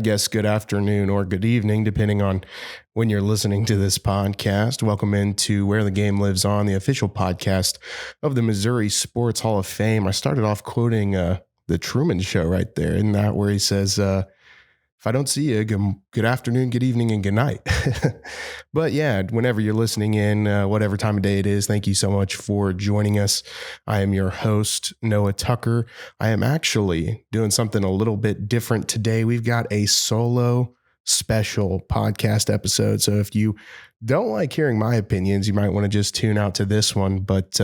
guess good afternoon or good evening, depending on when you're listening to this podcast. Welcome into Where the Game Lives On, the official podcast of the Missouri Sports Hall of Fame. I started off quoting the Truman Show right there. Isn't that where he says, if I don't see you, good afternoon, good evening, and good night. But yeah, whenever you're listening in, whatever time of day it is, thank you so much for joining us. I am your host, Noah Tucker. I am actually doing something a little bit different today. We've got a solo special podcast episode. So if you don't like hearing my opinions, you might want to just tune out to this one. But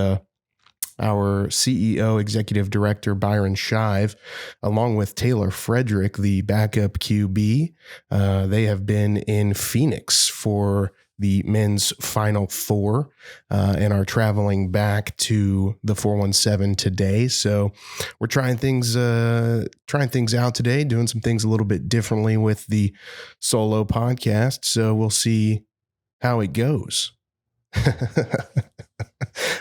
our CEO, Executive Director, Byron Shive, along with Taylor Frederick, the backup QB, they have been in Phoenix for the men's Final Four and are traveling back to the 417 today. So we're trying things out today, doing some things a little bit differently with the solo podcast. So we'll see how it goes.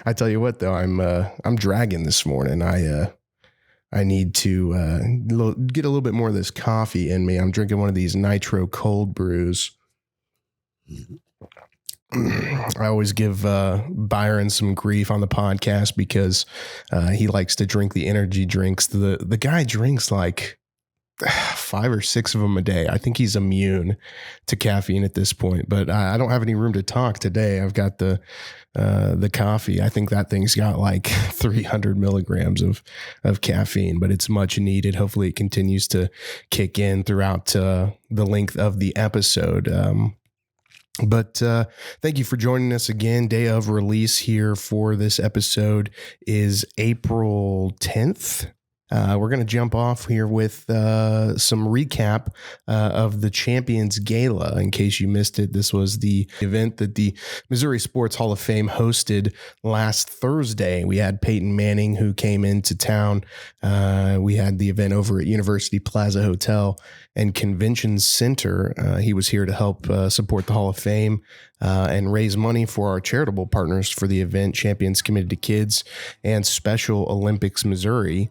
I tell you what, though, I'm dragging this morning. I need to get a little bit more of this coffee in me. I'm drinking one of these nitro cold brews. I always give Byron some grief on the podcast because he likes to drink the energy drinks. The guy drinks like 5 or 6 of them a day. I think he's immune to caffeine at this point, but I don't have any room to talk today. I've got the coffee. I think that thing's got like 300 milligrams of caffeine, but it's much needed. Hopefully it continues to kick in throughout the length of the episode. But thank you for joining us again. Day of release here for this episode is April 10th. We're going to jump off here with some recap of the Champions Gala. In case you missed it, this was the event that the Missouri Sports Hall of Fame hosted last Thursday. We had Peyton Manning, who came into town. We had the event over at University Plaza Hotel and Convention Center. He was here to help support the Hall of Fame and raise money for our charitable partners for the event, Champions Committed to Kids and Special Olympics Missouri.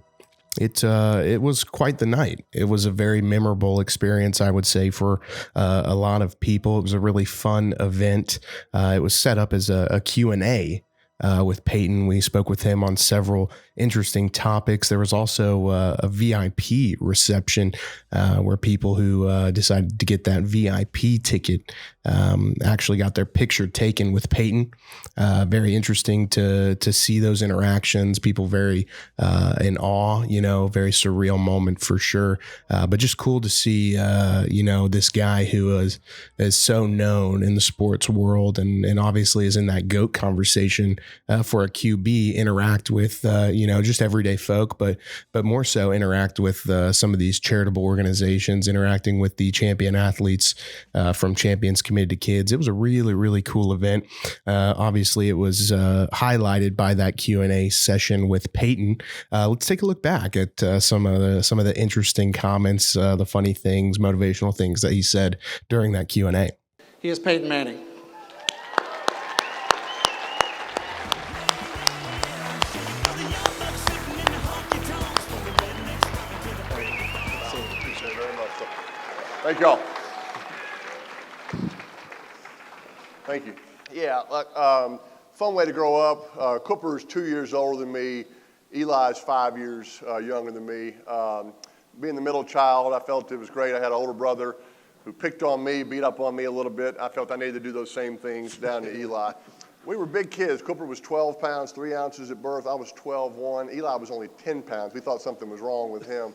It was quite the night. It was a very memorable experience, I would say, for a lot of people. It was a really fun event. It was set up as a Q&A with Peyton. We spoke with him on several interesting topics. There was also a VIP reception where people who decided to get that VIP ticket actually got their picture taken with Peyton. Very interesting to see those interactions. People very in awe, very surreal moment for sure. But just cool to see, this guy who is so known in the sports world and obviously is in that GOAT conversation for a QB interact with, just everyday folk, but more so interact with some of these charitable organizations, interacting with the champion athletes from Champions Committed to Kids. It was a really, really cool event. Obviously, it was highlighted by that Q&A session with Peyton. Let's take a look back at some of the interesting comments, the funny things, motivational things that he said during that Q&A. He is Peyton Manning. Thank y'all. Thank you. Yeah, fun way to grow up. Cooper's 2 years older than me. Eli's 5 years younger than me. Being the middle child, I felt it was great. I had an older brother who picked on me, beat up on me a little bit. I felt I needed to do those same things down to Eli. We were big kids. Cooper was 12 pounds, 3 ounces at birth. I was 12'1". Eli was only 10 pounds. We thought something was wrong with him.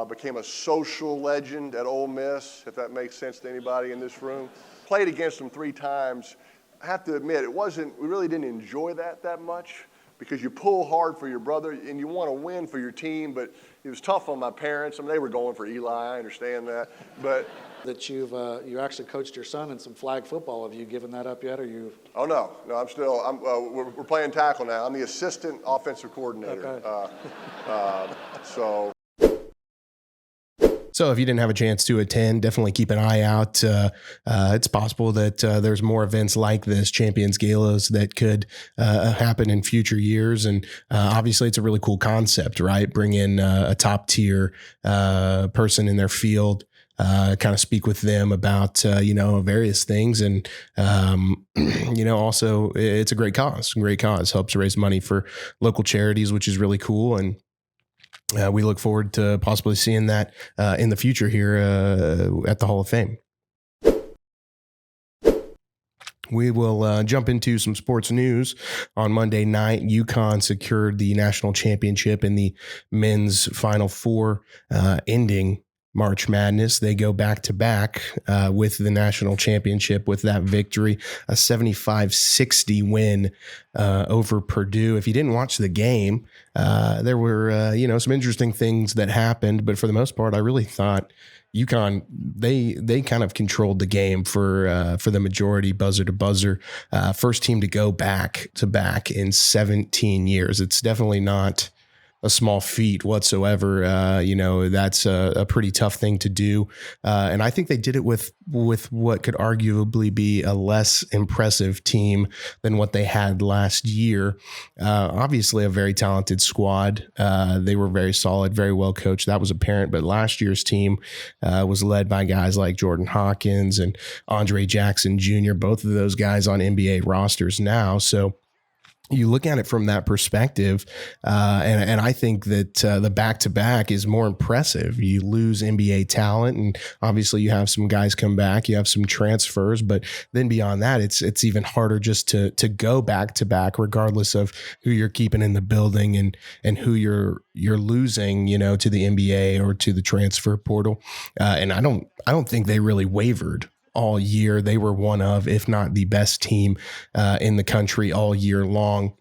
Became a social legend at Ole Miss, if that makes sense to anybody in this room. Played against him 3 times. I have to admit, we really didn't enjoy that much because you pull hard for your brother and you want to win for your team, but it was tough on my parents. I mean, they were going for Eli, I understand that, but. That you actually coached your son in some flag football. Have you given that up yet, or you? Oh, no, we're playing tackle now. I'm the assistant offensive coordinator. Okay. So if you didn't have a chance to attend, definitely keep an eye out. It's possible that there's more events like this, Champions Galas, that could happen in future years. And obviously, it's a really cool concept, right? Bring in a top tier person in their field. kind of speak with them about, various things. And, also it's a great cause, helps raise money for local charities, which is really cool. And we look forward to possibly seeing that in the future here at the Hall of Fame. We will jump into some sports news. On Monday night, UConn secured the national championship in the men's Final Four, ending March Madness. They go back-to-back with the national championship with that victory, a 75-60 win over Purdue. If you didn't watch the game, there were some interesting things that happened, but for the most part, I really thought UConn, they kind of controlled the game for the majority, buzzer to buzzer. First team to go back to back in 17 years. It's definitely not a small feat whatsoever. That's a pretty tough thing to do. And I think they did it with what could arguably be a less impressive team than what they had last year. Obviously a very talented squad. They were very solid, very well coached. That was apparent. But last year's team was led by guys like Jordan Hawkins and Andre Jackson Jr., both of those guys on NBA rosters now. So you look at it from that perspective, and I think that the back-to-back is more impressive. You lose NBA talent, and obviously you have some guys come back. You have some transfers, but then beyond that, it's even harder just to go back-to-back, regardless of who you're keeping in the building and who you're losing, to the NBA or to the transfer portal. And I don't think they really wavered all year. They were one of, if not the best team in the country all year long.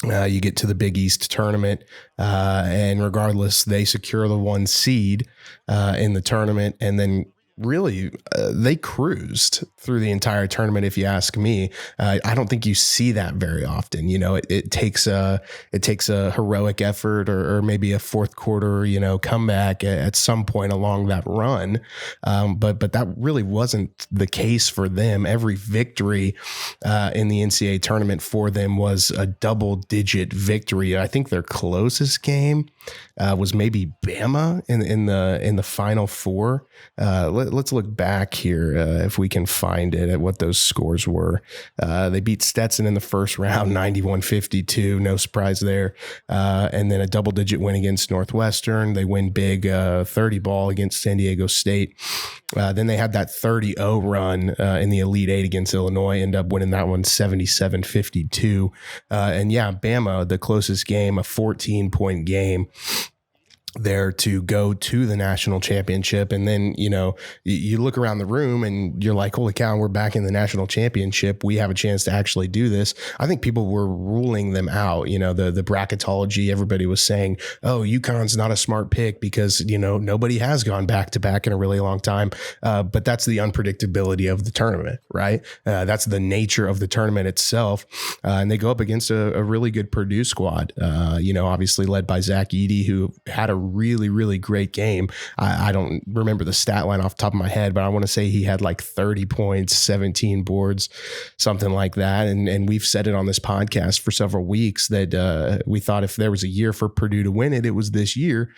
You get to the Big East tournament, and regardless, they secure the 1 seed in the tournament, and then really they cruised through the entire tournament. If you ask me, I don't think you see that very often. It takes a heroic effort or maybe a fourth quarter, comeback at some point along that run. But that really wasn't the case for them. Every victory in the NCAA tournament for them was a double-digit victory. I think their closest game was maybe Bama in the Final Four. Let's look back here if we can find it at what those scores were. They beat Stetson in the first round, 91-52. No surprise there. And then a double-digit win against Northwestern. They win big 30-ball against San Diego State. Then they had that 30-0 run in the Elite Eight against Illinois. End up winning that one 77-52. And Bama, the closest game, a 14-point game there to go to the national championship. And then, you look around the room and you're like, holy cow, we're back in the national championship. We have a chance to actually do this. I think people were ruling them out. The bracketology, everybody was saying, oh, UConn's not a smart pick because, nobody has gone back to back in a really long time. But that's the unpredictability of the tournament, right? That's the nature of the tournament itself. And they go up against a really good Purdue squad, obviously led by Zach Edey, who had a really, really great game. I don't remember the stat line off the top of my head, but I want to say he had like 30 points, 17 boards, something like that. And we've said it on this podcast for several weeks that we thought if there was a year for Purdue to win it, it was this year.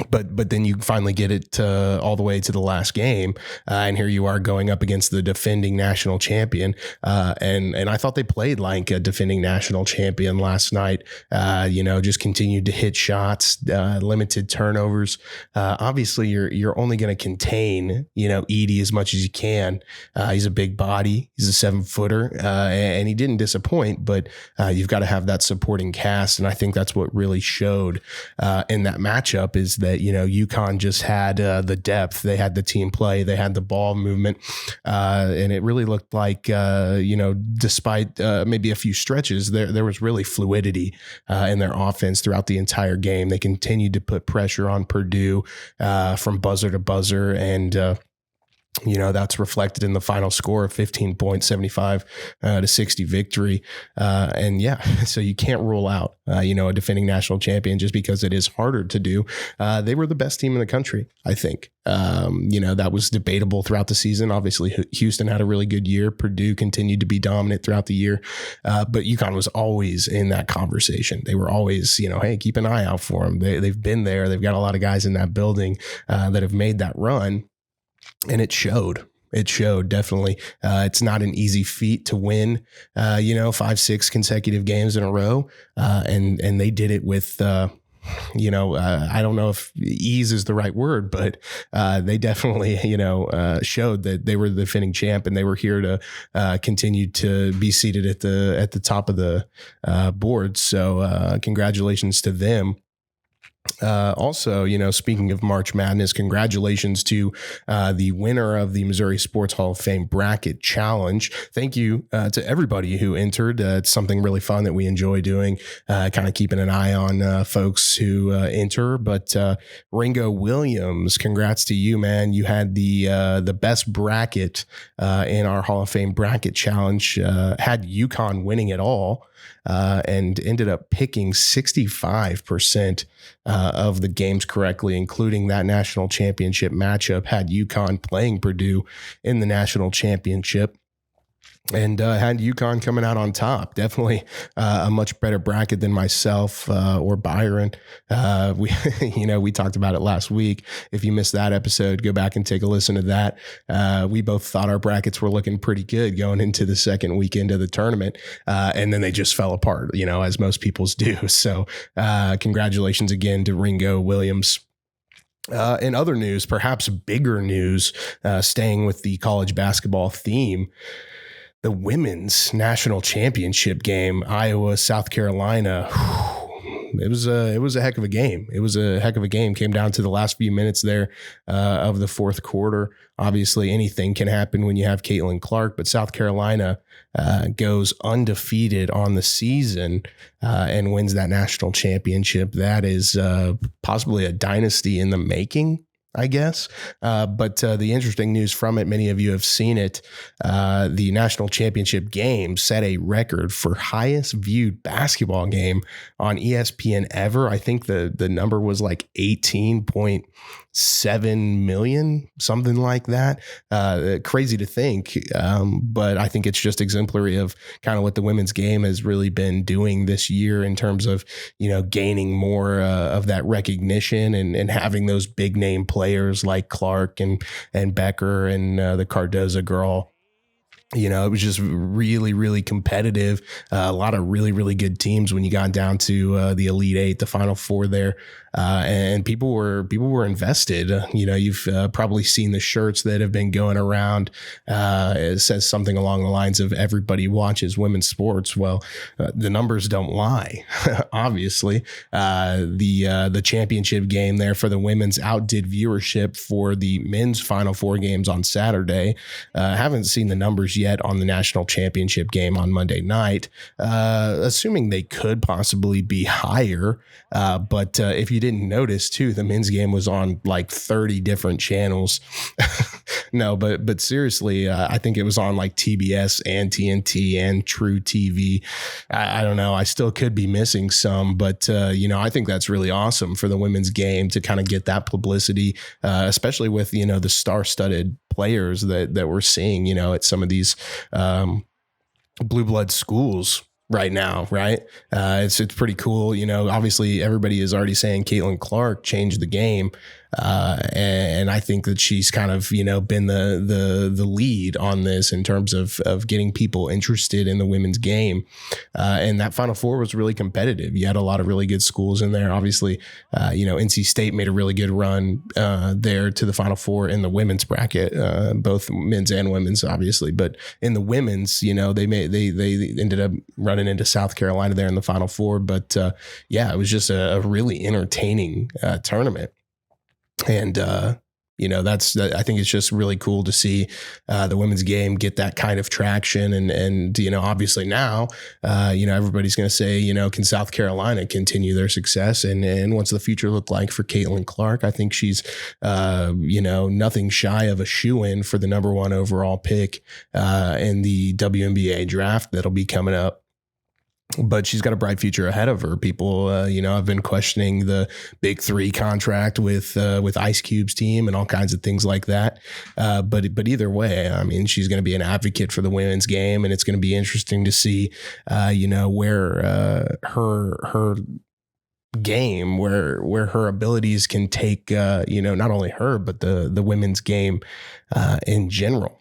But then you finally get it all the way to the last game, and here you are going up against the defending national champion. And I thought they played like a defending national champion last night. Just continued to hit shots, limited turnovers. Obviously, you're only going to contain Edey as much as you can. He's a big body. He's a 7-footer, and he didn't disappoint. But you've got to have that supporting cast, and I think that's what really showed in that matchup is that, UConn just had the depth. They had the team play. They had the ball movement. And it really looked like, despite maybe a few stretches, there was really fluidity in their offense throughout the entire game. They continued to put pressure on Purdue from buzzer to buzzer. And That's reflected in the final score of 15.75 to 60 victory. So you can't rule out, a defending national champion just because it is harder to do. They were the best team in the country, I think. That was debatable throughout the season. Obviously, Houston had a really good year. Purdue continued to be dominant throughout the year. But UConn was always in that conversation. They were always, hey, keep an eye out for them. They've been there. They've got a lot of guys in that building that have made that run. And it showed. It showed, definitely. It's not an easy feat to win, 5-6 consecutive games in a row. And they did it with, I don't know if ease is the right word, but they definitely, showed that they were the defending champ and they were here to continue to be seated at the top of the board. So congratulations to them. Also, speaking of March Madness, congratulations to the winner of the Missouri Sports Hall of Fame Bracket Challenge. Thank you to everybody who entered. It's something really fun that we enjoy doing, kind of keeping an eye on folks who enter. But Ringo Williams, congrats to you, man. You had the best bracket in our Hall of Fame Bracket Challenge, had UConn winning it all. And ended up picking 65% of the games correctly, including that national championship matchup, had UConn playing Purdue in the national championship. And had UConn coming out on top. Definitely a much better bracket than myself or Byron. We talked about it last week. If you missed that episode, go back and take a listen to that. We both thought our brackets were looking pretty good going into the second weekend of the tournament. And then they just fell apart, as most people's do. So congratulations again to Ringo Williams. In other news, perhaps bigger news, staying with the college basketball theme, the women's national championship game, Iowa, South Carolina. It was a heck of a game. Came down to the last few minutes there of the fourth quarter. Obviously, anything can happen when you have Caitlin Clark, but South Carolina goes undefeated on the season and wins that national championship. That is possibly a dynasty in the making, I guess. But the interesting news from it, many of you have seen it, the national championship game set a record for highest viewed basketball game on ESPN ever. I think the number was like 18.7 million, something like that. Crazy to think, but I think it's just exemplary of kind of what the women's game has really been doing this year in terms of, gaining more of that recognition and having those big name players like Clark and Becker and the Cardoza girl. It was just really, really competitive. A lot of really, really good teams when you got down to the Elite Eight, the Final Four there. And people were invested. You've probably seen the shirts that have been going around. It says something along the lines of everybody watches women's sports. Well, the numbers don't lie. Obviously, the championship game there for the women's outdid viewership for the men's Final Four games on Saturday. Haven't seen the numbers yet on the national championship game on Monday night, assuming they could possibly be higher. But if you didn't notice too, the men's game was on like 30 different channels. No, but seriously, I think it was on like TBS and TNT and True TV. I don't know. I still could be missing some, but I think that's really awesome for the women's game to kind of get that publicity, especially with, the star-studded players that we're seeing, at some of these blue blood schools right now, right? It's pretty cool. Obviously everybody is already saying Caitlin Clark changed the game. And I think that she's kind of, been the lead on this in terms of getting people interested in the women's game. And that Final Four was really competitive. You had a lot of really good schools in there. Obviously, NC State made a really good run there to the Final Four in the women's bracket, both men's and women's, obviously. But in the women's, they ended up running into South Carolina there in the Final Four. But it was just a really entertaining tournament. And I think it's just really cool to see the women's game get that kind of traction. And obviously now, everybody's going to say, can South Carolina continue their success? And what's the future look like for Caitlin Clark? I think she's, nothing shy of a shoo-in for the number 1 overall pick in the WNBA draft that'll be coming up. But she's got a bright future ahead of her. People, have been questioning the Big 3 contract with Ice Cube's team and all kinds of things like that. But either way, I mean, she's going to be an advocate for the women's game, and it's going to be interesting to see, where her game, where her abilities can take, not only her but the women's game in general.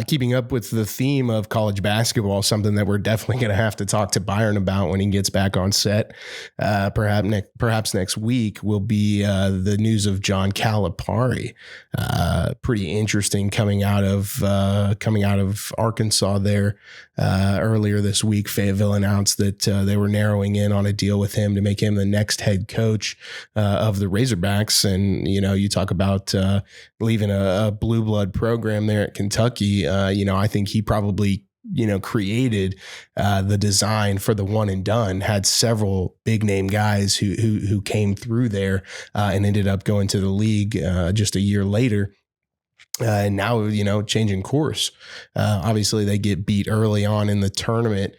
Keeping up with the theme of college basketball, something that we're definitely going to have to talk to Byron about when he gets back on set, perhaps next week, will be the news of John Calipari. Pretty interesting coming out of Arkansas there earlier this week. Fayetteville announced that they were narrowing in on a deal with him to make him the next head coach of the Razorbacks. And you talk about leaving a blue blood program there at Kentucky. I think he probably, created the design for the one and done, had several big name guys who came through there and ended up going to the league just a year later. And now, changing course. Obviously, they get beat early on in the tournament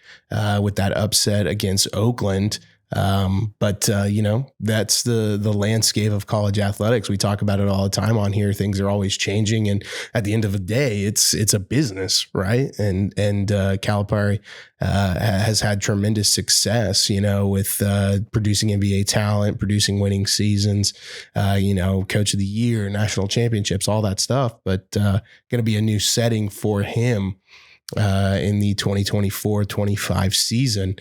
with that upset against Oakland. But that's the landscape of college athletics. We talk about it all the time on here. Things are always changing. And at the end of the day, it's a business, right? And Calipari has had tremendous success, with producing NBA talent, producing winning seasons, coach of the year, national championships, all that stuff. But going to be a new setting for him in the 2024-25 season.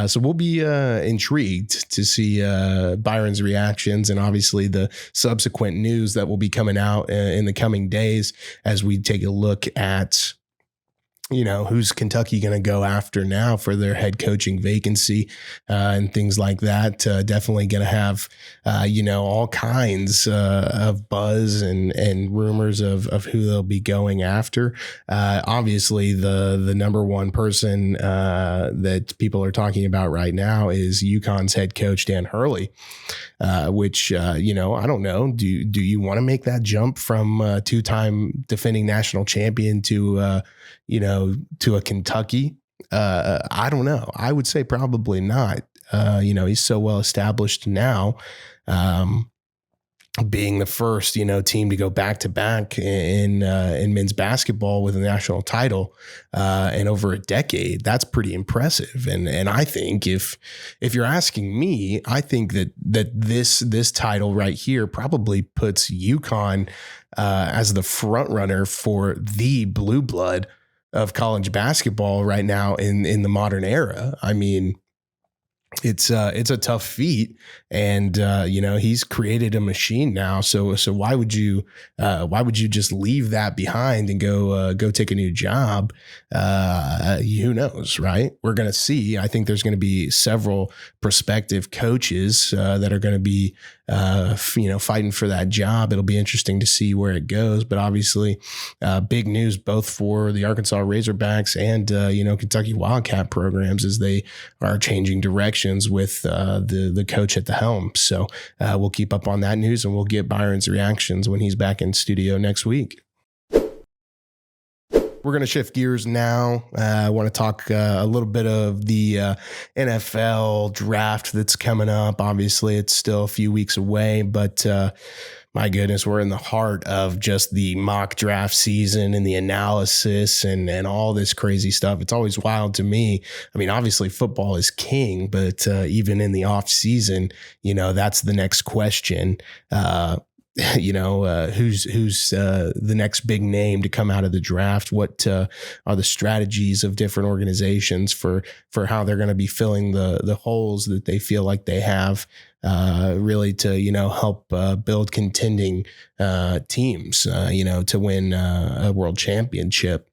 So we'll be intrigued to see Byron's reactions and obviously the subsequent news that will be coming out in the coming days as we take a look at who's Kentucky going to go after now for their head coaching vacancy and things like that. Definitely going to have, all kinds of buzz and rumors of who they'll be going after. Obviously, the number one person that people are talking about right now is UConn's head coach, Dan Hurley, which, I don't know. Do you want to make that jump from two-time defending national champion to to a Kentucky? I don't know. I would say probably not. He's so well established now, being the first, team to go back to back in men's basketball with a national title in over a decade. That's pretty impressive. And I think if you're asking me, I think that this title right here probably puts UConn as the front runner for the blue blood of college basketball right now in the modern era. I mean, it's a tough feat, and he's created a machine now. So why would you just leave that behind and go take a new job? Who knows, right? We're gonna see. I think there's going to be several prospective coaches that are going to be fighting for that job. It'll be interesting to see where it goes. But obviously, big news both for the Arkansas Razorbacks and Kentucky Wildcat programs as they are changing directions with the coach at the helm. So we'll keep up on that news, and we'll get Byron's reactions when he's back in studio next week. We're going to shift gears now. I want to talk a little bit of the NFL draft that's coming up. Obviously, it's still a few weeks away, but my goodness, we're in the heart of just the mock draft season and the analysis and all this crazy stuff. It's always wild to me. I mean, obviously football is king, but even in the off season, that's the next question. Who's the next big name to come out of the draft? What are the strategies of different organizations for how they're going to be filling the holes that they feel like they have, really to, help build contending teams, to win a world championship.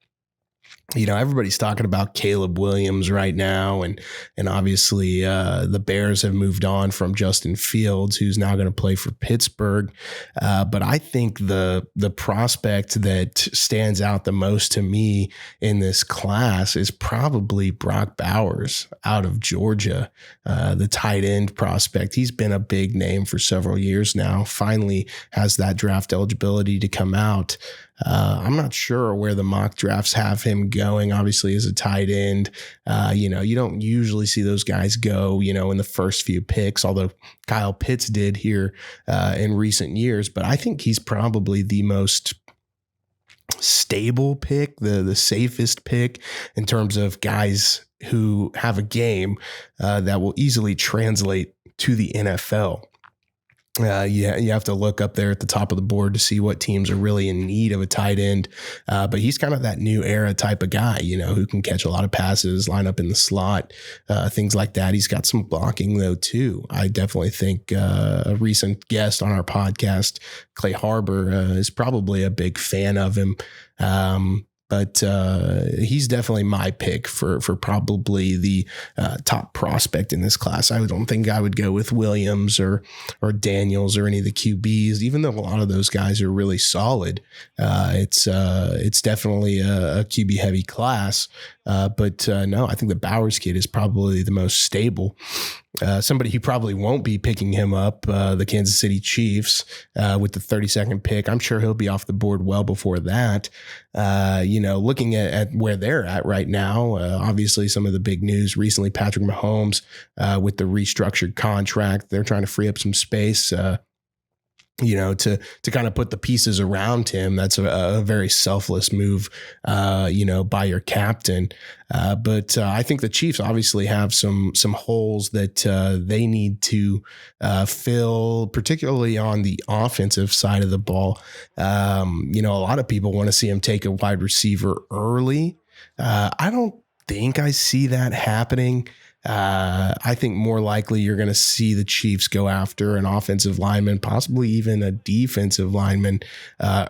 Everybody's talking about Caleb Williams right now, and obviously the Bears have moved on from Justin Fields, who's now going to play for Pittsburgh. But I think the prospect that stands out the most to me in this class is probably Brock Bowers out of Georgia, the tight end prospect. He's been a big name for several years now. Finally has that draft eligibility to come out. I'm not sure where the mock drafts have him going, obviously, as a tight end. You don't usually see those guys go, in the first few picks, although Kyle Pitts did here in recent years. But I think he's probably the most stable pick, the safest pick in terms of guys who have a game that will easily translate to the NFL. You have to look up there at the top of the board to see what teams are really in need of a tight end. But he's kind of that new era type of guy, who can catch a lot of passes, line up in the slot, things like that. He's got some blocking though too. I definitely think a recent guest on our podcast, Clay Harbor, is probably a big fan of him. But he's definitely my pick for probably the top prospect in this class. I don't think I would go with Williams or Daniels or any of the QBs, even though a lot of those guys are really solid. It's definitely a QB heavy class. But no, I think the Bowers kid is probably the most stable. Somebody who probably won't be picking him up, the Kansas City Chiefs, with the 32nd pick. I'm sure he'll be off the board well before that. Looking at where they're at right now, obviously some of the big news recently, Patrick Mahomes with the restructured contract. They're trying to free up some space to kind of put the pieces around him. That's a very selfless move, by your captain. But I think the Chiefs obviously have some holes that they need to fill, particularly on the offensive side of the ball. A lot of people want to see him take a wide receiver early. I don't think I see that happening. I think more likely you're going to see the Chiefs go after an offensive lineman, possibly even a defensive lineman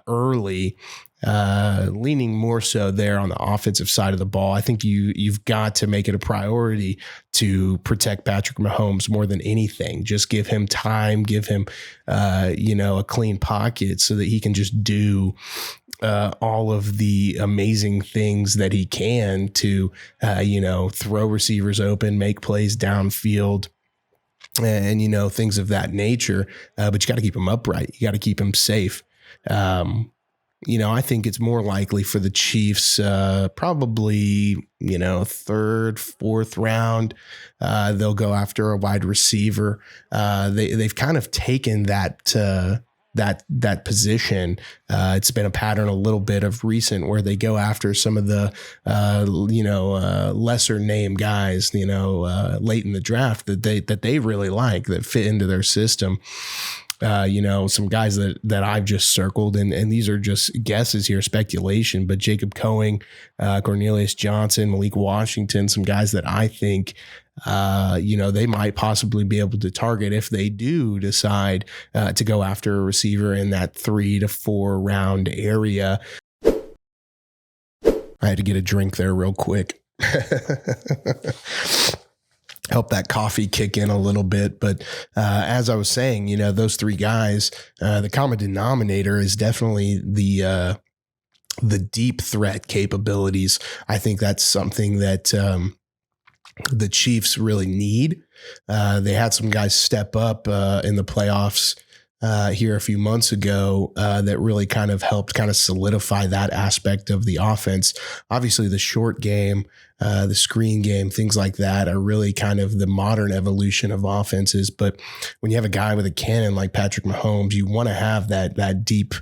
early, leaning more so there on the offensive side of the ball. I think you've got to make it a priority to protect Patrick Mahomes more than anything. Just give him time, give him, a clean pocket so that he can just do all of the amazing things that he can to, throw receivers open, make plays downfield, and, things of that nature. But you got to keep him upright. You got to keep him safe. I think it's more likely for the Chiefs, probably, third, fourth round, they'll go after a wide receiver. They've kind of taken that position. It's been a pattern a little bit of recent where they go after some of the, lesser name guys, late in the draft that they really like, that fit into their system. Some guys that I've just circled, and these are just guesses here, speculation, but Jacob Coing, Cornelius Johnson, Malik Washington, some guys that I think, they might possibly be able to target if they do decide to go after a receiver in that 3 to 4 round area. I had to get a drink there real quick. Help that coffee kick in a little bit. But as I was saying, those 3 guys, the common denominator is definitely the deep threat capabilities. I think that's something that the Chiefs really need. They had some guys step up in the playoffs here a few months ago that really kind of helped kind of solidify that aspect of the offense. Obviously, the short game, the screen game, things like that are really kind of the modern evolution of offenses. But when you have a guy with a cannon like Patrick Mahomes, you want to have that deep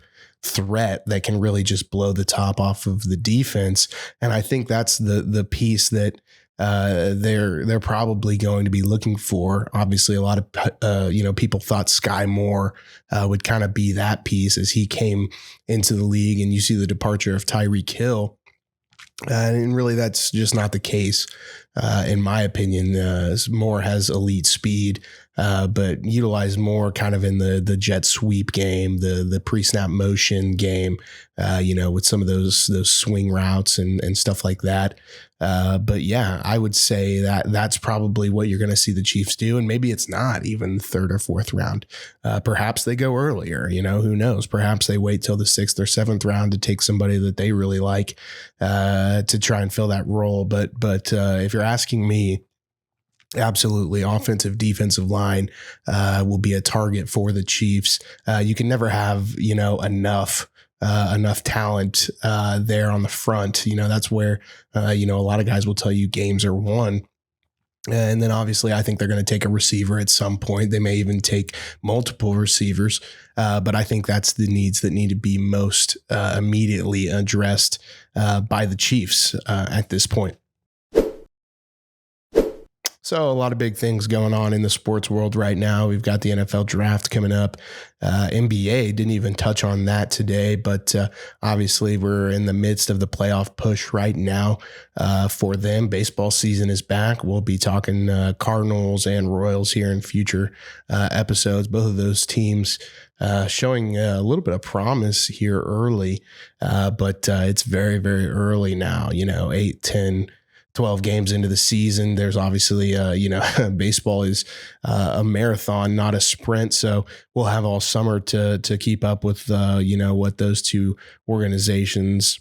threat that can really just blow the top off of the defense. And I think that's the piece that they're probably going to be looking for. Obviously, a lot of people thought Sky Moore would kind of be that piece as he came into the league, and you see the departure of Tyreek Hill. And really, that's just not the case, in my opinion. Moore has elite speed. but utilized more kind of in the jet sweep game, the pre-snap motion game, with some of those swing routes and stuff like that. But yeah, I would say that's probably what you're going to see the Chiefs do. And maybe it's not even third or fourth round. Perhaps they go earlier, who knows? Perhaps they wait till the sixth or seventh round to take somebody that they really like to try and fill that role. But if you're asking me, absolutely, offensive, defensive line will be a target for the Chiefs. You can never have, enough talent there on the front. That's where, a lot of guys will tell you games are won. And then obviously I think they're going to take a receiver at some point. They may even take multiple receivers. But I think that's the needs that need to be most immediately addressed by the Chiefs at this point. So a lot of big things going on in the sports world right now. We've got the NFL draft coming up. NBA didn't even touch on that today, but obviously we're in the midst of the playoff push right now for them. Baseball season is back. We'll be talking Cardinals and Royals here in future episodes. Both of those teams showing a little bit of promise here early, but it's very, very early now, 8, 10, 12 games into the season. There's obviously, baseball is a marathon, not a sprint. So we'll have all summer to keep up with, what those two organizations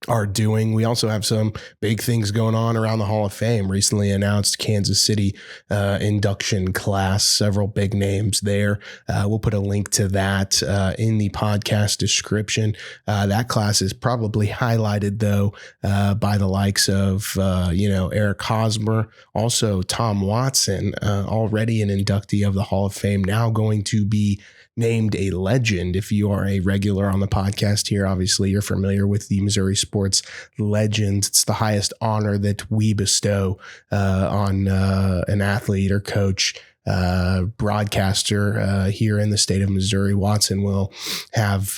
are doing. We also have some big things going on around the Hall of Fame. Recently announced Kansas City induction class, several big names there. We'll put a link to that in the podcast description. That class is probably highlighted though by the likes of Eric Hosmer, also Tom Watson, already an inductee of the Hall of Fame, now going to be named a legend. If you are a regular on the podcast here, obviously you're familiar with the Missouri Sports Legends. It's the highest honor that we bestow on an athlete or coach, broadcaster here in the state of Missouri. Watson will have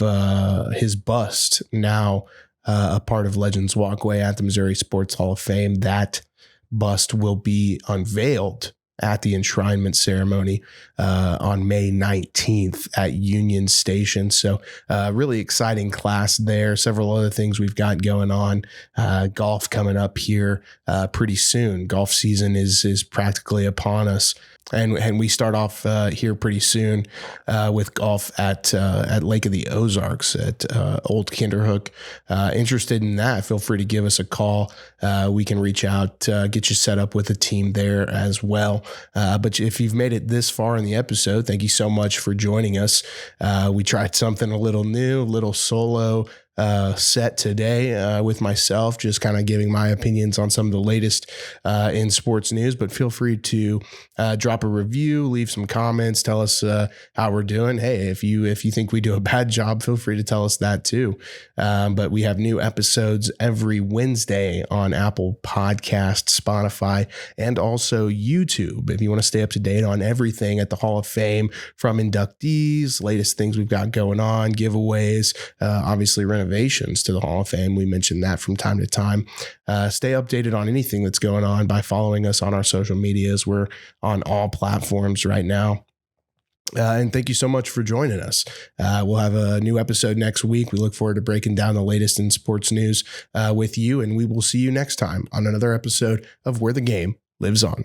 his bust now a part of Legends Walkway at the Missouri Sports Hall of Fame. That bust will be unveiled at the enshrinement ceremony on May 19th at Union Station. So really exciting class there. Several other things we've got going on. Golf coming up here pretty soon. Golf season is practically upon us. And we start off here pretty soon with golf at Lake of the Ozarks at Old Kinderhook. Interested in that, feel free to give us a call. We can reach out, get you set up with a team there as well. But if you've made it this far in the episode, thank you so much for joining us. We tried something a little new, a little solo set today with myself, just kind of giving my opinions on some of the latest in sports news. But feel free to drop a review, leave some comments, tell us how we're doing. Hey, if you think we do a bad job, feel free to tell us that too. But we have new episodes every Wednesday on Apple Podcasts, Spotify, and also YouTube. If you want to stay up to date on everything at the Hall of Fame, from inductees, latest things we've got going on, giveaways, obviously renovations to the Hall of Fame. We mention that from time to time. Stay updated on anything that's going on by following us on our social medias. We're on all platforms right now. And thank you so much for joining us. We'll have a new episode next week. We look forward to breaking down the latest in sports news with you, and we will see you next time on another episode of Where the Game Lives On.